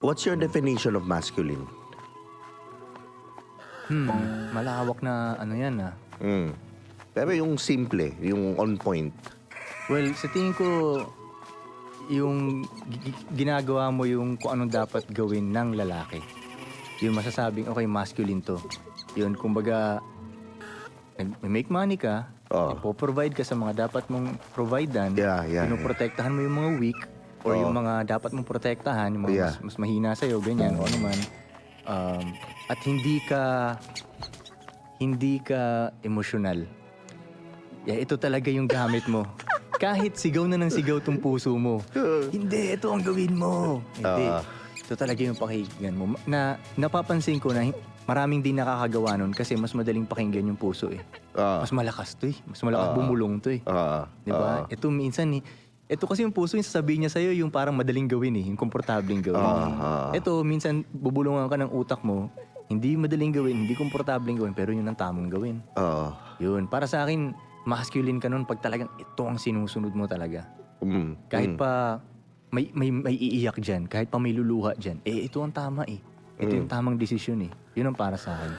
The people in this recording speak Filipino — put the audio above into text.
What's your definition of masculine? Malawak na ano yan ah. Mm. Pero yung simple, yung on point. Well, sa tingin ko, yung ginagawa mo yung kung anong dapat gawin ng lalaki. Yung masasabing, okay, masculine to. Yun, kumbaga, nag-make money ka, Oh. ipo-provide ka sa mga dapat mong providean, Yeah. pinoprotektahan mo yung mga weak, or yung mga dapat mong protektahan, yung mga mas mahina sa'yo, ganyan, o ano man. At hindi ka emosyonal. Ito talaga yung gamit mo. Kahit sigaw na ng sigaw tong puso mo. Hindi, ito ang gawin mo. Hindi. Ito talaga yung pakinggan mo. Napapansin ko na maraming din nakakagawa nun kasi mas madaling pakinggan yung puso eh. Mas malakas to eh. Mas malakas bumulong to eh. Diba? Ito minsan eh. Ito kasi yung puso yung sasabihin niya sa'yo yung parang madaling gawin eh. Yung komportabling gawin. Ito minsan bubulungan ka ng utak mo. Hindi madaling gawin, hindi komportabling gawin, pero yun ang tamang gawin. Yun. Para sa akin, masculine ka nun pag talagang ito ang sinusunod mo talaga. Kahit pa may iiyak dyan, kahit pa may luluha dyan, ito ang tama eh. Ito yung tamang desisyon eh. Yun ang para sa akin.